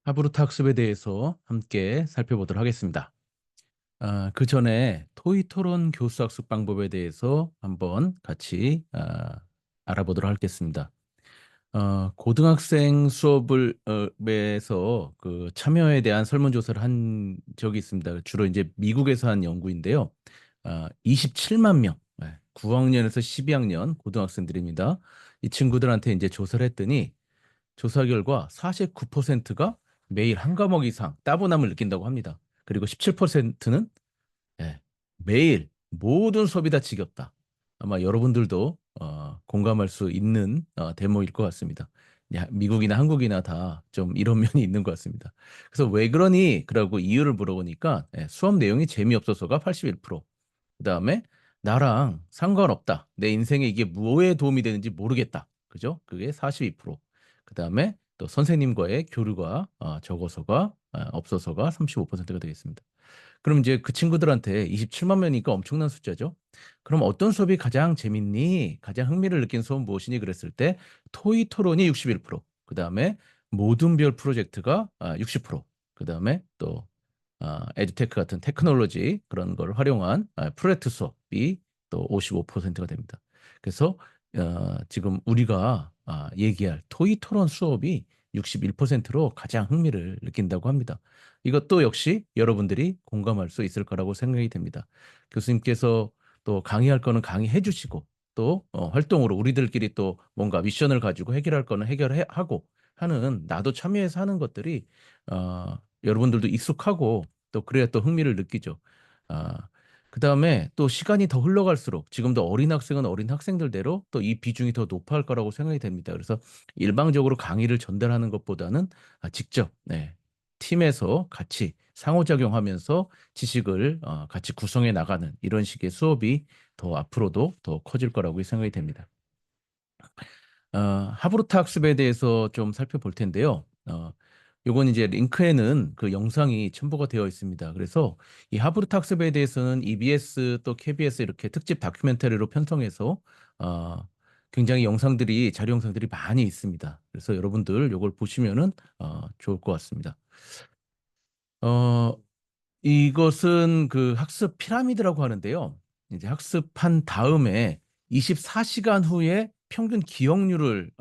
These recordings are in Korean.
하브루트 학습에 대해서 함께 살펴보도록 하겠습니다. 그 전에 토의 토론 교수 학습 방법에 대해서 한번 같이 알아보도록 하겠습니다. 고등학생 수업을 에서 그 참여에 대한 설문조사를 한 적이 있습니다. 주로 이제 미국에서 한 연구인데요. 27만 명, 9학년에서 12학년 고등학생들입니다. 이 친구들한테 이제 조사를 했더니 조사 결과 49%가 매일 한 과목 이상 따분함을 느낀다고 합니다. 그리고 17%는 매일 모든 수업이 다 지겹다. 아마 여러분들도 공감할 수 있는 대목일 것 같습니다. 미국이나 한국이나 다 좀 이런 면이 있는 것 같습니다. 그래서 왜 그러니? 그러고 이유를 물어보니까 수업 내용이 재미없어서가 81%, 그다음에 나랑 상관없다. 내 인생에 이게 뭐에 도움이 되는지 모르겠다. 그죠? 그게 42%. 그다음에 또 선생님과의 교류가 적어서가 없어서가 35%가 되겠습니다. 그럼 이제 그 친구들한테 27만 명이니까 엄청난 숫자죠. 그럼 어떤 수업이 가장 재밌니? 가장 흥미를 느낀 수업 무엇이니? 그랬을 때 토의 토론이 61%, 그다음에 모든 별 프로젝트가 60%, 그다음에 또 에듀테크 같은 테크놀로지 그런 걸 활용한 프로젝트 수업이 또 55%가 됩니다. 그래서 지금 우리가 얘기할 토의 토론 수업이 61%로 가장 흥미를 느낀다고 합니다. 이것도 역시 여러분들이 공감할 수 있을 거라고 생각이 됩니다. 교수님께서 또 강의할 거는 강의해 주시고 또 활동으로 우리들끼리 또 뭔가 미션을 가지고 해결할 거는 해결하고 하는 나도 참여해서 하는 것들이 여러분들도 익숙하고 또 그래야 또 흥미를 느끼죠. 아, 그다음에 또 시간이 더 흘러갈수록 지금도 어린 학생은 어린 학생들대로 또 이 비중이 더 높아할 거라고 생각이 됩니다. 그래서 일방적으로 강의를 전달하는 것보다는 직접 팀에서 같이 상호작용하면서 지식을 같이 구성해 나가는 이런 식의 수업이 더 앞으로도 더 커질 거라고 생각이 됩니다. 하브루트 학습에 대해서 좀 살펴볼 텐데요. 요건 이제 링크에는 그 영상이 첨부가 되어 있습니다. 그래서 이 하브루트 학습에 대해서는 EBS 또 KBS 이렇게 특집 다큐멘터리로 편성해서 굉장히 자료 영상들이 많이 있습니다. 그래서 여러분들 요걸 보시면은 좋을 것 같습니다. 어, 이것은 그 학습 피라미드라고 하는데요. 이제 학습한 다음에 24시간 후에 평균 기억률을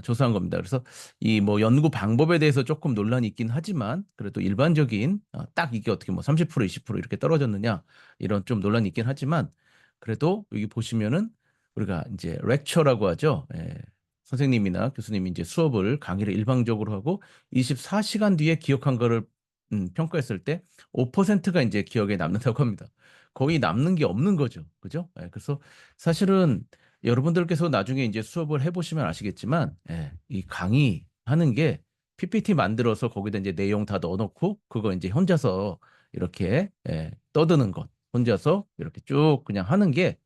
조사한 겁니다. 그래서 이 뭐 연구 방법에 대해서 조금 논란이 있긴 하지만 그래도 일반적인 딱 이게 어떻게 뭐 30% 20% 이렇게 떨어졌느냐 이런 좀 논란이 있긴 하지만 그래도 여기 보시면은 우리가 이제 렉처라고 하죠. 선생님이나 교수님이 이제 수업을 강의를 일방적으로 하고 24시간 뒤에 기억한 거를 평가했을 때 5%가 이제 기억에 남는다고 합니다. 거의 남는 게 없는 거죠. 그죠? 그래서 사실은 여러분들께서 나중에 이제 수업을 해보시면 아시겠지만, 이 강의하는 게 PPT 만들어서 거기다 이제 내용 다 넣어놓고 그거 이제 혼자서 이렇게 떠드는 것, 혼자서 이렇게 쭉 그냥 하는 게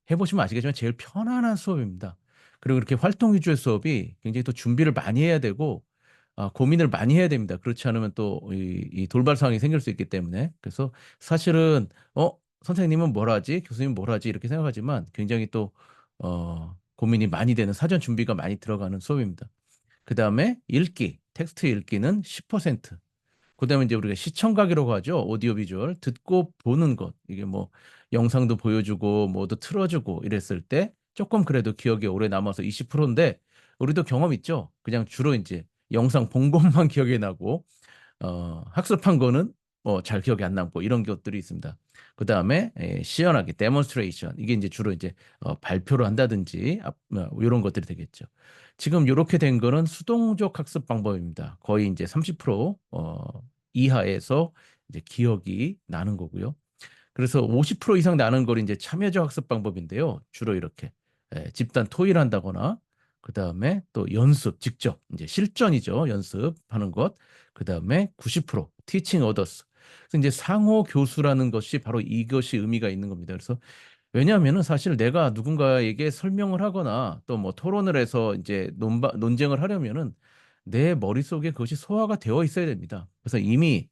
해보시면 아시겠지만 제일 편안한 수업입니다. 그리고 이렇게 활동 위주의 수업이 굉장히 또 준비를 많이 해야 되고 고민을 많이 해야 됩니다. 그렇지 않으면 또 이 돌발 상황이 생길 수 있기 때문에. 그래서 사실은 선생님은 뭘 하지? 교수님은 뭘 하지? 이렇게 생각하지만 굉장히 또 고민이 많이 되는 사전 준비가 많이 들어가는 수업입니다. 그다음에 읽기, 텍스트 읽기는 10%. 그다음에 이제 우리가 시청각이라고 하죠. 오디오 비주얼 듣고 보는 것. 이게 뭐 영상도 보여주고 뭐도 틀어주고 이랬을 때 조금 그래도 기억에 오래 남아서 20%인데 우리도 경험 있죠. 그냥 주로 이제 영상 본 것만 기억에 나고 학습한 거는 뭐 잘 기억이 안 남고 이런 것들이 있습니다. 그다음에 시연하게 데몬스트레이션 이게 이제 주로 이제 발표를 한다든지 이런 것들이 되겠죠. 지금 이렇게 된 거는 수동적 학습 방법입니다. 거의 이제 30% 이하에서 이제 기억이 나는 거고요. 그래서 50% 이상 나는 걸 이제 참여적 학습 방법인데요. 주로 이렇게 집단 토의를 한다거나 그다음에 또 연습 직접 이제 실전이죠. 연습하는 것. 그다음에 90% teaching others. 그래서 이제 상호 교수라는 것이 바로 이것이 의미가 있는 겁니다. 그래서 왜냐하면은 사실 내가 누군가에게 설명을 하거나 또 뭐 토론을 해서 이제 논쟁을 하려면은 내 머릿속에 그것이 소화가 되어 있어야 됩니다. 그래서 이미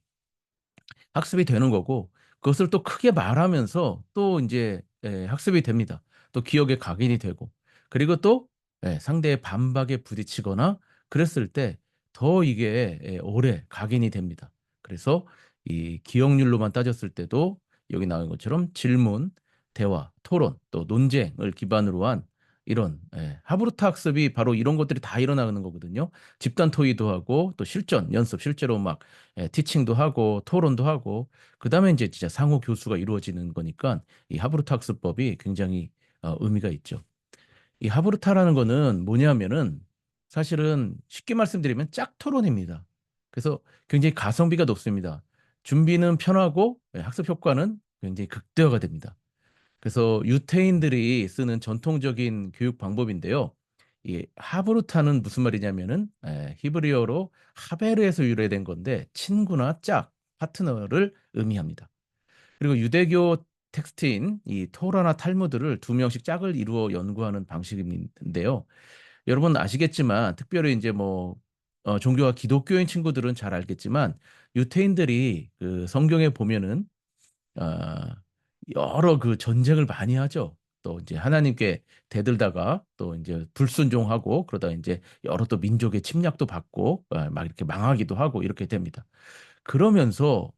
학습이 되는 거고 그것을 또 크게 말하면서 또 이제 학습이 됩니다. 또 기억에 각인이 되고 그리고 또 상대의 반박에 부딪히거나 그랬을 때 더 이게 오래 각인이 됩니다. 그래서 이 기억률로만 따졌을 때도 여기 나온 것처럼 질문, 대화, 토론, 또 논쟁을 기반으로 한 이런 하브루타 학습이 바로 이런 것들이 다 일어나는 거거든요. 집단 토의도 하고 또 실전 연습 실제로 막 티칭도 하고 토론도 하고 그다음에 이제 진짜 상호 교수가 이루어지는 거니까 이 하브루타 학습법이 굉장히 의미가 있죠. 이 하브루타라는 거는 뭐냐면은 사실은 쉽게 말씀드리면 짝토론입니다. 그래서 굉장히 가성비가 높습니다. 준비는 편하고 학습 효과는 굉장히 극대화가 됩니다. 그래서 유태인들이 쓰는 전통적인 교육 방법인데요. 이 하브루타는 무슨 말이냐면은 히브리어로 하베르에서 유래된 건데 친구나 짝, 파트너를 의미합니다. 그리고 유대교 텍스트인 이 토라나 탈무드를 두 명씩 짝을 이루어 연구하는 방식인데요. 여러분 아시겠지만 특별히 이제 뭐 종교가 기독교인 친구들은 잘 알겠지만 유태인들이 그 성경에 보면은 아, 여러 그 전쟁을 많이 하죠. 또 이제 하나님께 대들다가 또 이제 불순종하고 그러다 이제 여러 또 민족의 침략도 받고 막 이렇게 망하기도 하고 이렇게 됩니다. 그러면서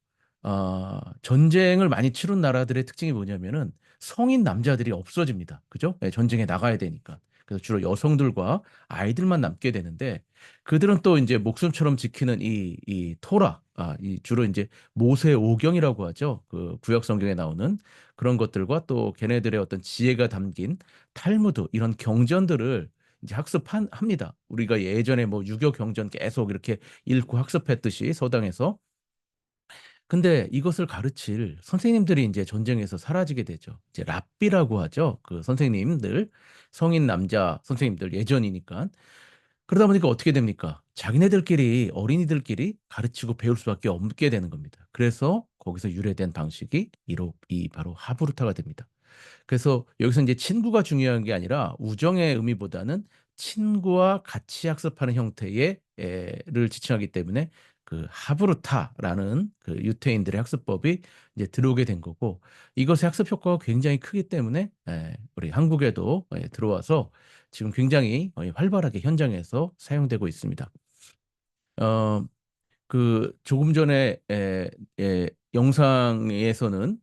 전쟁을 많이 치룬 나라들의 특징이 뭐냐면은 성인 남자들이 없어집니다. 그죠? 예, 전쟁에 나가야 되니까. 그래서 주로 여성들과 아이들만 남게 되는데 그들은 또 이제 목숨처럼 지키는 이 토라, 이 주로 이제 모세 오경이라고 하죠. 그 구약 성경에 나오는 그런 것들과 또 걔네들의 어떤 지혜가 담긴 탈무드 이런 경전들을 이제 학습합니다. 우리가 예전에 뭐 유교 경전 계속 이렇게 읽고 학습했듯이 서당에서 근데 이것을 가르칠 선생님들이 이제 전쟁에서 사라지게 되죠. 이제 랍비라고 하죠. 그 선생님들, 성인 남자 선생님들 예전이니까. 그러다 보니까 어떻게 됩니까? 자기네들끼리 어린이들끼리 가르치고 배울 수밖에 없게 되는 겁니다. 그래서 거기서 유래된 방식이 이 바로 하브루타가 됩니다. 그래서 여기서 이제 친구가 중요한 게 아니라 우정의 의미보다는 친구와 같이 학습하는 형태의 를 지칭하기 때문에 그 하브루타라는 그 유태인들의 학습법이 이제 들어오게 된 거고 이것의 학습 효과가 굉장히 크기 때문에 우리 한국에도 들어와서 지금 굉장히 활발하게 현장에서 사용되고 있습니다. 어, 그 조금 전에 영상에서는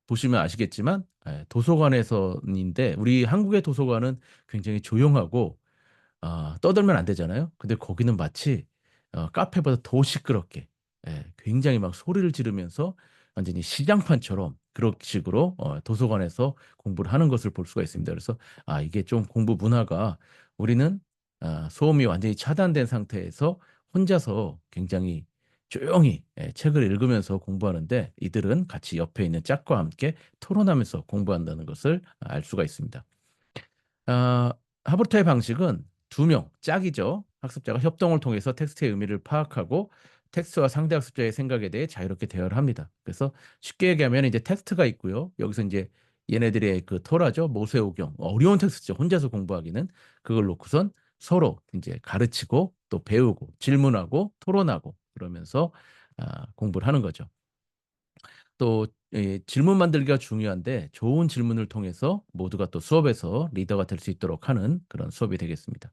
보시면 아시겠지만 도서관에서인데 우리 한국의 도서관은 굉장히 조용하고 떠들면 안 되잖아요. 근데 거기는 마치 카페보다 더 시끄럽게 굉장히 막 소리를 지르면서 완전히 시장판처럼 그런 식으로 도서관에서 공부를 하는 것을 볼 수가 있습니다. 그래서 이게 좀 공부 문화가 우리는 소음이 완전히 차단된 상태에서 혼자서 굉장히 조용히 책을 읽으면서 공부하는데 이들은 같이 옆에 있는 짝과 함께 토론하면서 공부한다는 것을 알 수가 있습니다. 아, 하버터의 방식은 두 명, 짝이죠. 학습자가 협동을 통해서 텍스트의 의미를 파악하고 텍스트와 상대 학습자의 생각에 대해 자유롭게 대화를 합니다. 그래서 쉽게 얘기하면 이제 텍스트가 있고요. 여기서 이제 얘네들의 그 토라죠. 모세오경. 어려운 텍스트죠. 혼자서 공부하기는 그걸 놓고선 서로 이제 가르치고 또 배우고 질문하고 토론하고 그러면서 공부를 하는 거죠. 또 질문 만들기가 중요한데 좋은 질문을 통해서 모두가 또 수업에서 리더가 될 수 있도록 하는 그런 수업이 되겠습니다.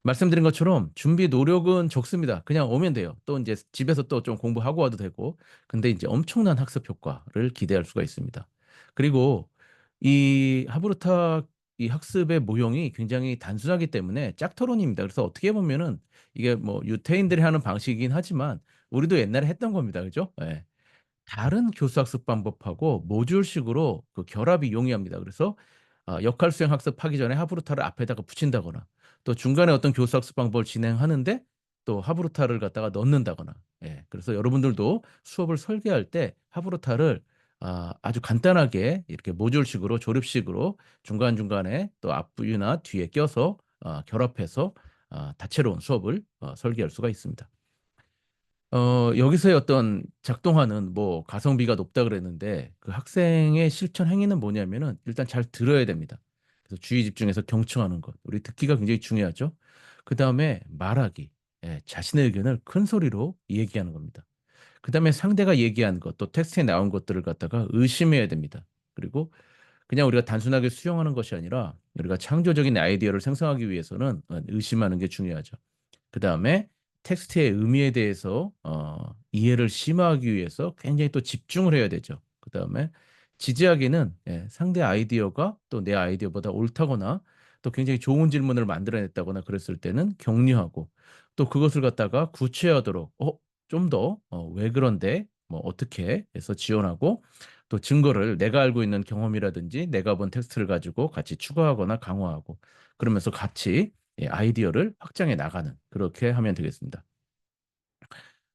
말씀드린 것처럼 준비 노력은 적습니다. 그냥 오면 돼요. 또 이제 집에서 또 좀 공부하고 와도 되고. 근데 이제 엄청난 학습 효과를 기대할 수가 있습니다. 그리고 이 하브루타 이 학습의 모형이 굉장히 단순하기 때문에 짝토론입니다. 그래서 어떻게 보면은 이게 뭐 유태인들이 하는 방식이긴 하지만 우리도 옛날에 했던 겁니다. 그죠? 예. 다른 교수학습 방법하고 모듈식으로 그 결합이 용이합니다. 그래서 역할 수행 학습하기 전에 하브루타를 앞에다가 붙인다거나 또 중간에 어떤 교수학습 방법을 진행하는데 또 하브루타를 갖다가 넣는다거나 그래서 여러분들도 수업을 설계할 때 하브루타를 아주 간단하게 이렇게 모듈식으로 조립식으로 중간중간에 또 앞부나 뒤에 껴서 결합해서 다채로운 수업을 설계할 수가 있습니다. 여기서의 어떤 작동하는 뭐 가성비가 높다 그랬는데 그 학생의 실천 행위는 뭐냐면은 일단 잘 들어야 됩니다. 그래서 주의 집중해서 경청하는 것. 우리 듣기가 굉장히 중요하죠. 그 다음에 말하기. 자신의 의견을 큰 소리로 얘기하는 겁니다. 그 다음에 상대가 얘기한 것, 또 텍스트에 나온 것들을 갖다가 의심해야 됩니다. 그리고 그냥 우리가 단순하게 수용하는 것이 아니라 우리가 창조적인 아이디어를 생성하기 위해서는 의심하는 게 중요하죠. 그다음에 텍스트의 의미에 대해서 이해를 심화하기 위해서 굉장히 또 집중을 해야 되죠. 그다음에 지지하기는 상대 아이디어가 또 내 아이디어보다 옳다거나 또 굉장히 좋은 질문을 만들어냈다거나 그랬을 때는 격려하고 또 그것을 갖다가 구체화하도록 좀 더 왜 그런데 뭐 어떻게 해서 지원하고 또 증거를 내가 알고 있는 경험이라든지 내가 본 텍스트를 가지고 같이 추가하거나 강화하고 그러면서 같이 아이디어를 확장해 나가는 그렇게 하면 되겠습니다.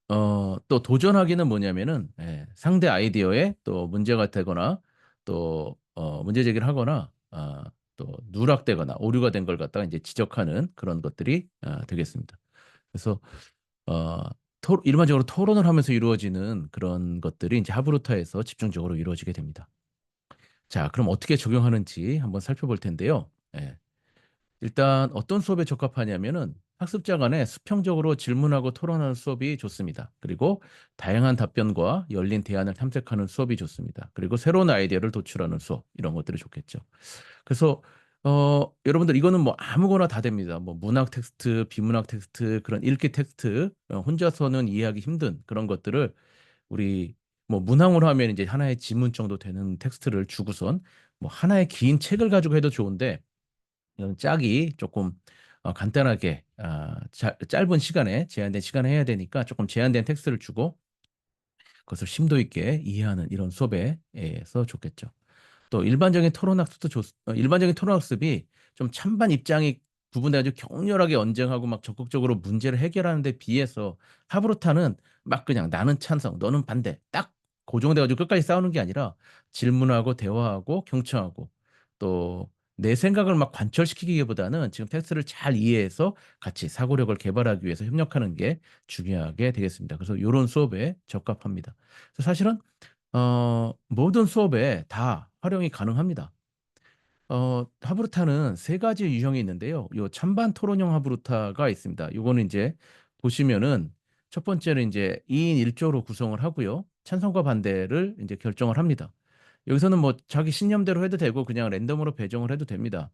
또 도전하기는 뭐냐면은 상대 아이디어에 또 문제가 되거나 또 문제 제기를 하거나 또 누락되거나 오류가 된 걸 갖다가 이제 지적하는 그런 것들이 되겠습니다. 그래서 어, 일반적으로 토론을 하면서 이루어지는 그런 것들이 이제 하브루타에서 집중적으로 이루어지게 됩니다. 자, 그럼 어떻게 적용하는지 한번 살펴볼 텐데요. 일단 어떤 수업에 적합하냐면은 학습자 간에 수평적으로 질문하고 토론하는 수업이 좋습니다. 그리고 다양한 답변과 열린 대안을 탐색하는 수업이 좋습니다. 그리고 새로운 아이디어를 도출하는 수업 이런 것들이 좋겠죠. 그래서 여러분들 이거는 뭐 아무거나 다 됩니다. 뭐 문학 텍스트, 비문학 텍스트, 그런 읽기 텍스트 혼자서는 이해하기 힘든 그런 것들을 우리 뭐 문항으로 하면 이제 하나의 지문 정도 되는 텍스트를 주고선 뭐 하나의 긴 책을 가지고 해도 좋은데 이런 짝이 조금 간단하게 짧은 시간에 제한된 시간에 해야 되니까 조금 제한된 텍스트를 주고 그것을 심도 있게 이해하는 이런 수업에서 좋겠죠. 또 일반적인 토론 학습이 좀 찬반 입장이 구분돼가지고 격렬하게 언쟁하고 막 적극적으로 문제를 해결하는 데 비해서 하브루타는 막 그냥 나는 찬성, 너는 반대 딱 고정돼가지고 끝까지 싸우는 게 아니라 질문하고 대화하고 경청하고 또 내 생각을 막 관철시키기보다는 지금 텍스트를 잘 이해해서 같이 사고력을 개발하기 위해서 협력하는 게 중요하게 되겠습니다. 그래서 이런 수업에 적합합니다. 그래서 사실은 모든 수업에 다 활용이 가능합니다. 하브루타는 세 가지 유형이 있는데요. 요 찬반 토론형 하브루타가 있습니다. 요거는 이제 보시면은 첫 번째는 이제 2인 1조로 구성을 하고요. 찬성과 반대를 이제 결정을 합니다. 여기서는 뭐 자기 신념대로 해도 되고 그냥 랜덤으로 배정을 해도 됩니다.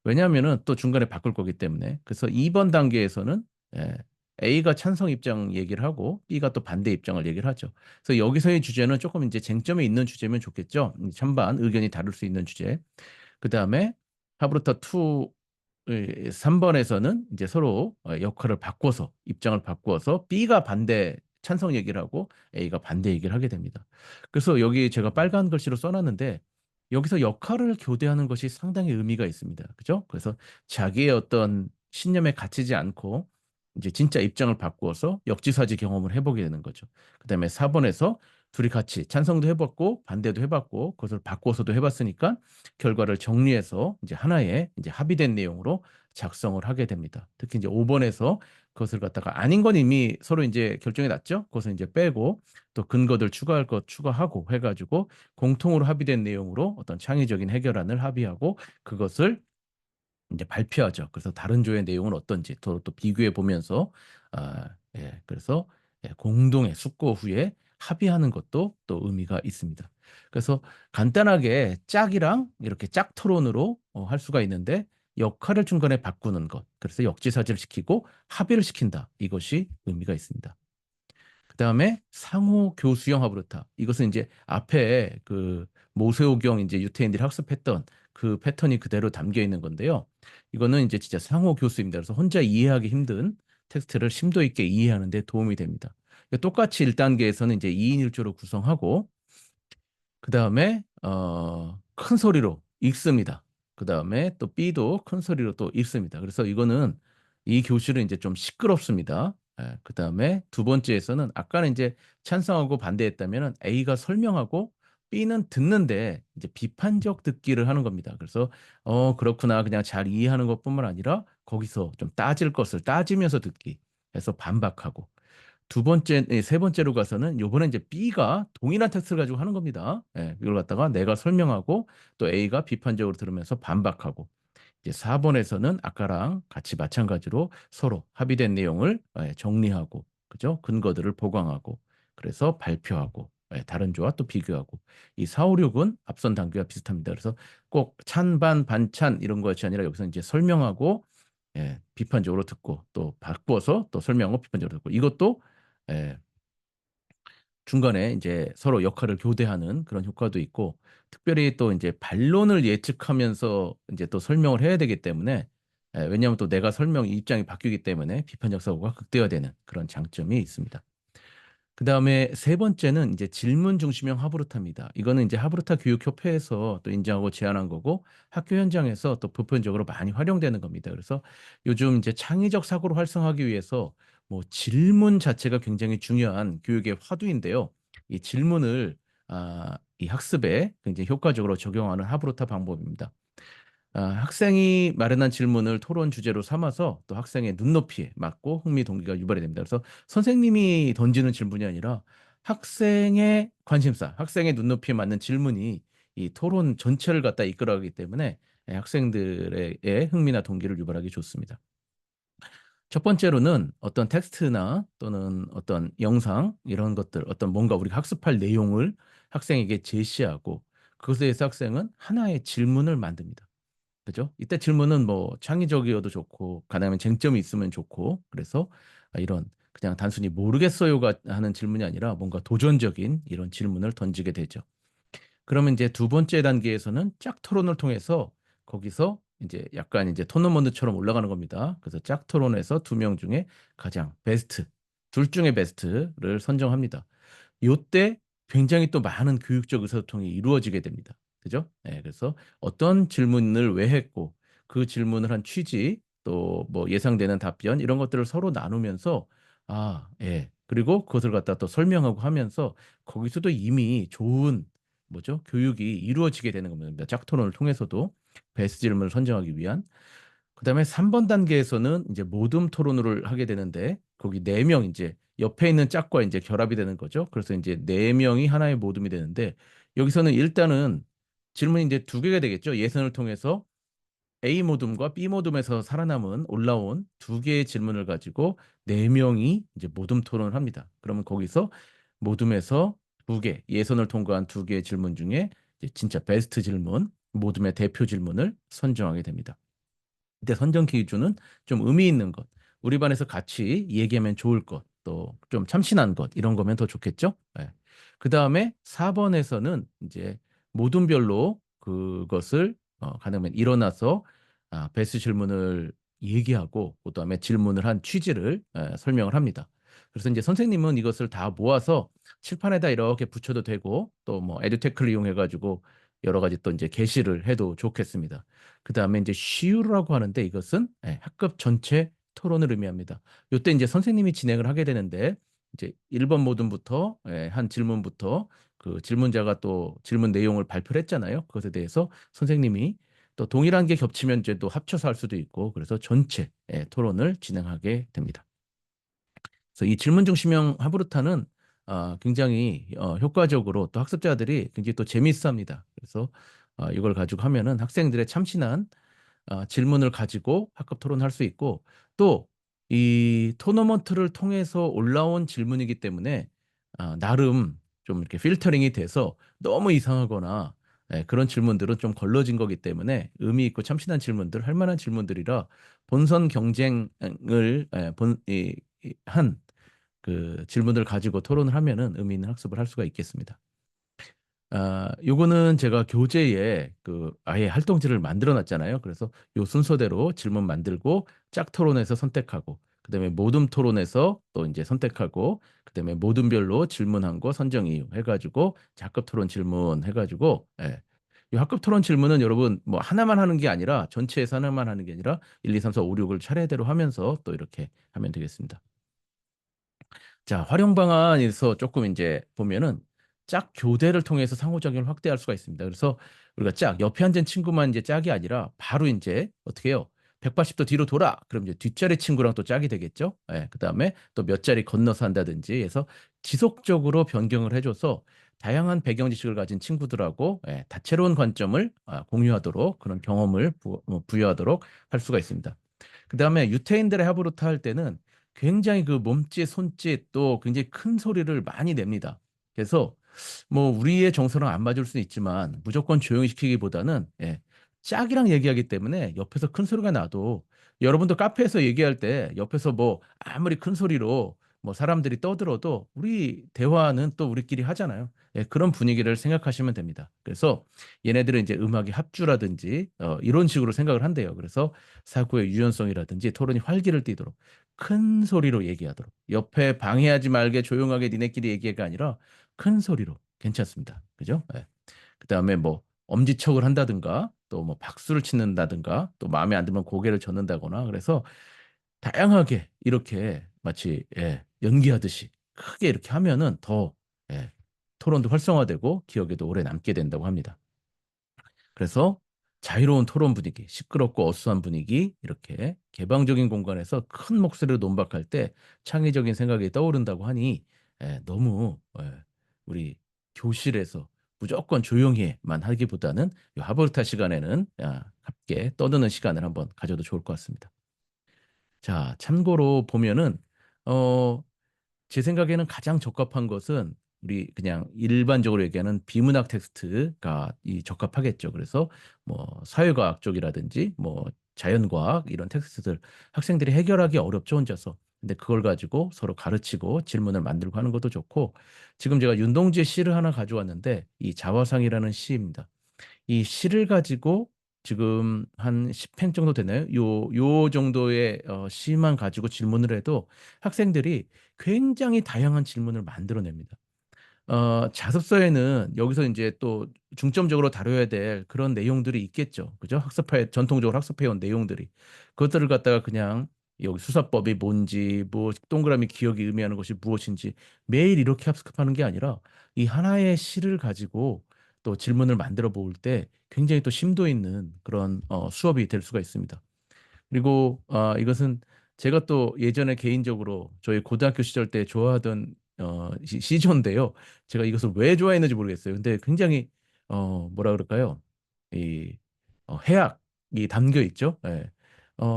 왜냐하면은 또 중간에 바꿀 거기 때문에. 그래서 2번 단계에서는 예, A가 찬성 입장 얘기를 하고 B가 또 반대 입장을 얘기를 하죠. 그래서 여기서의 주제는 조금 이제 쟁점이 있는 주제면 좋겠죠. 찬반 의견이 다를 수 있는 주제. 그다음에 하브루타 3번에서는 이제 서로 역할을 바꿔서 입장을 바꾸어서 B가 반대 찬성 얘기를 하고 A가 반대 얘기를 하게 됩니다. 그래서 여기 제가 빨간 글씨로 써놨는데 여기서 역할을 교대하는 것이 상당히 의미가 있습니다. 그죠? 그래서 자기의 어떤 신념에 갇히지 않고 이제 진짜 입장을 바꾸어서 역지사지 경험을 해보게 되는 거죠. 그다음에 4번에서 둘이 같이 찬성도 해봤고 반대도 해봤고 그것을 바꾸어서도 해봤으니까 결과를 정리해서 이제 하나의 이제 합의된 내용으로 작성을 하게 됩니다. 특히 이제 5번에서 그것을 갖다가 아닌 건 이미 서로 이제 결정이 났죠. 그것을 이제 빼고 또 근거들 추가할 것 추가하고 해가지고 공통으로 합의된 내용으로 어떤 창의적인 해결안을 합의하고 그것을 이제 발표하죠. 그래서 다른 조의 내용은 어떤지 또 비교해 보면서 그래서 공동의 숙고 후에 합의하는 것도 또 의미가 있습니다. 그래서 간단하게 짝이랑 이렇게 짝 토론으로 할 수가 있는데 역할을 중간에 바꾸는 것, 그래서 역지사지를 시키고 합의를 시킨다. 이것이 의미가 있습니다. 그다음에 상호 교수형 하브루타. 이것은 이제 앞에 그 모세오경 이제 유태인들이 학습했던 그 패턴이 그대로 담겨 있는 건데요. 이거는 이제 진짜 상호 교수입니다. 그래서 혼자 이해하기 힘든 텍스트를 심도 있게 이해하는 데 도움이 됩니다. 똑같이 1단계에서는 이제 2인 1조로 구성하고 그다음에 큰 소리로 읽습니다. 그다음에 또 B도 큰 소리로 또 읽습니다. 그래서 이거는 이 교실은 이제 좀 시끄럽습니다. 그다음에 두 번째에서는 아까는 이제 찬성하고 반대했다면은 A가 설명하고 B는 듣는데 이제 비판적 듣기를 하는 겁니다. 그래서 그렇구나 그냥 잘 이해하는 것뿐만 아니라 거기서 좀 따질 것을 따지면서 듣기 해서 반박하고 세 번째로 가서는 요번에 이제 B가 동일한 텍스트를 가지고 하는 겁니다. 이걸 갖다가 내가 설명하고 또 A가 비판적으로 들으면서 반박하고 이제 4번에서는 아까랑 같이 마찬가지로 서로 합의된 내용을 정리하고 그죠? 근거들을 보강하고 그래서 발표하고 다른 조와 또 비교하고 이 4, 5, 6은 앞선 단계와 비슷합니다. 그래서 꼭 찬반 반찬 이런 것이 아니라 여기서 이제 설명하고 비판적으로 듣고 또 바꿔서 또 설명하고 비판적으로 듣고 이것도 예, 중간에 이제 서로 역할을 교대하는 그런 효과도 있고 특별히 또 이제 반론을 예측하면서 이제 또 설명을 해야 되기 때문에 왜냐하면 또 내가 설명 입장이 바뀌기 때문에 비판적 사고가 극대화되는 그런 장점이 있습니다. 그 다음에 세 번째는 이제 질문 중심형 하브루타입니다. 이거는 이제 하브루타 교육협회에서 또 인정하고 제안한 거고 학교 현장에서 또 보편적으로 많이 활용되는 겁니다. 그래서 요즘 이제 창의적 사고를 활성화하기 위해서 뭐 질문 자체가 굉장히 중요한 교육의 화두인데요. 이 질문을 이 학습에 굉장히 효과적으로 적용하는 하브루타 방법입니다. 학생이 마련한 질문을 토론 주제로 삼아서 또 학생의 눈높이에 맞고 흥미 동기가 유발이 됩니다. 그래서 선생님이 던지는 질문이 아니라 학생의 관심사, 학생의 눈높이에 맞는 질문이 이 토론 전체를 갖다 이끌어가기 때문에 학생들의 흥미나 동기를 유발하기 좋습니다. 첫 번째로는 어떤 텍스트나 또는 어떤 영상 이런 것들, 어떤 뭔가 우리가 학습할 내용을 학생에게 제시하고 그것에 대해서 학생은 하나의 질문을 만듭니다. 그죠? 이때 질문은 뭐 창의적이어도 좋고 가능하면 쟁점이 있으면 좋고 그래서 이런 그냥 단순히 모르겠어요가 하는 질문이 아니라 뭔가 도전적인 이런 질문을 던지게 되죠. 그러면 이제 두 번째 단계에서는 짝 토론을 통해서 거기서 이제 약간 이제 토너먼트처럼 올라가는 겁니다. 그래서 짝 토론에서 두 명 중에 가장 베스트, 둘 중에 베스트를 선정합니다. 요때 굉장히 또 많은 교육적 의사소통이 이루어지게 됩니다. 그죠? 그래서 어떤 질문을 왜 했고 그 질문을 한 취지 또 뭐 예상되는 답변 이런 것들을 서로 나누면서 그리고 그것을 갖다 또 설명하고 하면서 거기서도 이미 좋은 뭐죠? 교육이 이루어지게 되는 겁니다. 짝토론을 통해서도 베스트 질문을 선정하기 위한 그다음에 3번 단계에서는 이제 모둠 토론을 하게 되는데 거기 네 명 이제 옆에 있는 짝과 이제 결합이 되는 거죠. 그래서 이제 네 명이 하나의 모둠이 되는데 여기서는 일단은 질문이 이제 두 개가 되겠죠. 예선을 통해서 A 모둠과 B 모둠에서 살아남은 올라온 두 개의 질문을 가지고 네 명이 이제 모둠 토론을 합니다. 그러면 거기서 모둠에서 두 개, 예선을 통과한 두 개의 질문 중에 이제 진짜 베스트 질문, 모둠의 대표 질문을 선정하게 됩니다. 이때 선정 기준은 좀 의미 있는 것, 우리 반에서 같이 얘기하면 좋을 것, 또 좀 참신한 것 이런 거면 더 좋겠죠? 그 다음에 4번에서는 이제 모둠별로 그것을 가능하면 일어나서 배수 질문을 얘기하고 그다음에 질문을 한 취지를 설명을 합니다. 그래서 이제 선생님은 이것을 다 모아서 칠판에다 이렇게 붙여도 되고 또 뭐 에듀테크를 이용해 가지고 여러 가지 또 이제 게시를 해도 좋겠습니다. 그다음에 이제 시유라고 하는데 이것은 학급 전체 토론을 의미합니다. 이때 이제 선생님이 진행을 하게 되는데 이제 1번 모둠부터 한 질문부터 그 질문자가 또 질문 내용을 발표를 했잖아요. 그것에 대해서 선생님이 또 동일한 게 겹치면 이제 또 합쳐서 할 수도 있고 그래서 전체 토론을 진행하게 됩니다. 그래서 이 질문 중심형 하브루타는 굉장히 효과적으로 또 학습자들이 굉장히 또 재미있어합니다. 그래서 이걸 가지고 하면은 학생들의 참신한 질문을 가지고 학급 토론할 수 있고 또 이 토너먼트를 통해서 올라온 질문이기 때문에 나름 좀 이렇게 필터링이 돼서 너무 이상하거나 그런 질문들은 좀 걸러진 거기 때문에 의미 있고 참신한 질문들, 할 만한 질문들이라 본선 경쟁을 한 그 질문을 가지고 토론을 하면은 의미 있는 학습을 할 수가 있겠습니다. 요거는 제가 교재에 그 아예 활동지를 만들어 놨잖아요. 그래서 요 순서대로 질문 만들고 짝 토론에서 선택하고 그다음에 모둠 토론에서 또 이제 선택하고 그다음에 모둠별로 질문한 거 선정 이유 해가지고 학급 토론 질문 해가지고 이 학급 토론 질문은 여러분 뭐 하나만 하는 게 아니라 전체에서 하나만 하는 게 아니라 1, 2, 3, 4, 5, 6을 차례대로 하면서 또 이렇게 하면 되겠습니다. 자, 활용 방안에서 조금 이제 보면은 짝 교대를 통해서 상호작용을 확대할 수가 있습니다. 그래서 우리가 짝 옆에 앉은 친구만 이제 짝이 아니라 바로 이제 어떻게 해요? 180도 뒤로 돌아. 그럼 이제 뒷자리 친구랑 또 짝이 되겠죠? 그다음에 또 몇 자리 건너서 한다든지 해서 지속적으로 변경을 해줘서 다양한 배경 지식을 가진 친구들하고 다채로운 관점을 공유하도록 그런 경험을 부여하도록 할 수가 있습니다. 그다음에 유태인들의 하부루타 할 때는 굉장히 그 몸짓, 손짓 또 굉장히 큰 소리를 많이 냅니다. 그래서 뭐 우리의 정서랑 안 맞을 수는 있지만 무조건 조용히 시키기보다는 짝이랑 얘기하기 때문에 옆에서 큰 소리가 나도 여러분도 카페에서 얘기할 때 옆에서 뭐 아무리 큰 소리로 뭐 사람들이 떠들어도 우리 대화는 또 우리끼리 하잖아요. 예, 그런 분위기를 생각하시면 됩니다. 그래서 얘네들은 이제 음악의 합주라든지 이런 식으로 생각을 한대요. 그래서 사고의 유연성이라든지 토론이 활기를 띠도록 큰 소리로 얘기하도록 옆에 방해하지 말게 조용하게 니네끼리 얘기가 아니라 큰 소리로 괜찮습니다. 그죠? 예. 그다음에 뭐 엄지척을 한다든가 또 뭐 박수를 치는다든가 또 마음에 안 들면 고개를 젓는다거나 그래서 다양하게 이렇게 마치 연기하듯이 크게 이렇게 하면은 더 예, 토론도 활성화되고 기억에도 오래 남게 된다고 합니다. 그래서 자유로운 토론 분위기, 시끄럽고 어수선한 분위기, 이렇게 개방적인 공간에서 큰 목소리로 논박할 때 창의적인 생각이 떠오른다고 하니 너무 우리 교실에서 무조건 조용히만 하기보다는 이 하버르타 시간에는 함께 떠드는 시간을 한번 가져도 좋을 것 같습니다. 자, 참고로 보면은 어, 제 생각에는 가장 적합한 것은 우리 그냥 일반적으로 얘기하는 비문학 텍스트가 이 적합하겠죠. 그래서 뭐 사회과학 쪽이라든지 뭐 자연과학 이런 텍스트들 학생들이 해결하기 어렵죠, 혼자서. 근데 그걸 가지고 서로 가르치고 질문을 만들고 하는 것도 좋고 지금 제가 윤동주의 시를 하나 가져왔는데 이 자화상이라는 시입니다. 이 시를 가지고 지금 한 10편 정도 되나요? 요 정도의 시만 가지고 질문을 해도 학생들이 굉장히 다양한 질문을 만들어냅니다. 자습서에는 여기서 이제 또 중점적으로 다뤄야 될 그런 내용들이 있겠죠. 그죠? 전통적으로 학습해온 내용들이. 그것들을 갖다가 그냥 여기 수사법이 뭔지, 뭐, 동그라미 기억이 의미하는 것이 무엇인지 매일 이렇게 학습하는 게 아니라 이 하나의 시를 가지고 또 질문을 만들어 볼 때 굉장히 또 심도 있는 그런 수업이 될 수가 있습니다. 그리고 이것은 제가 또 예전에 개인적으로 저희 고등학교 시절 때 좋아하던 시조인데요. 제가 이것을 왜 좋아했는지 모르겠어요. 근데 굉장히 뭐라 그럴까요? 이 해학이 담겨 있죠. 예.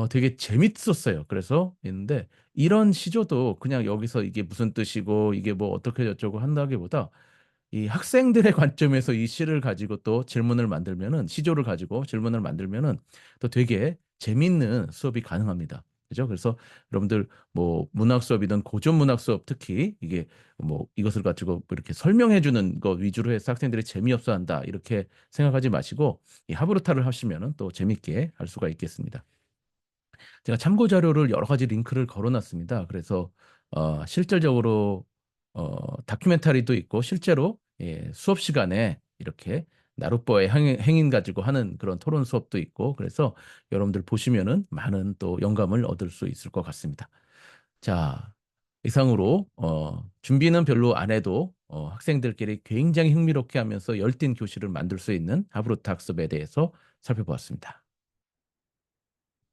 되게 재밌었어요. 그래서 있는데 이런 시조도 그냥 여기서 이게 무슨 뜻이고 이게 뭐 어떻게 저쩌고 한다기보다 이 학생들의 관점에서 이 시를 가지고 또 질문을 만들면은 시조를 가지고 질문을 만들면은 또 되게 재밌는 수업이 가능합니다. 그죠? 그래서 여러분들 뭐 문학 수업이든 고전 문학 수업 특히 이게 뭐 이것을 가지고 이렇게 설명해 주는 거 위주로 해서 학생들이 재미없어 한다 이렇게 생각하지 마시고 이 하브르타를 하시면은 또 재밌게 할 수가 있겠습니다. 제가 참고 자료를 여러 가지 링크를 걸어놨습니다. 그래서 실질적으로 다큐멘터리도 있고 실제로 수업 시간에 이렇게 나룻보의 행인 가지고 하는 그런 토론 수업도 있고 그래서 여러분들 보시면은 많은 또 영감을 얻을 수 있을 것 같습니다. 자, 이상으로 준비는 별로 안 해도 학생들끼리 굉장히 흥미롭게 하면서 열띤 교실을 만들 수 있는 하브루트 학습에 대해서 살펴보았습니다.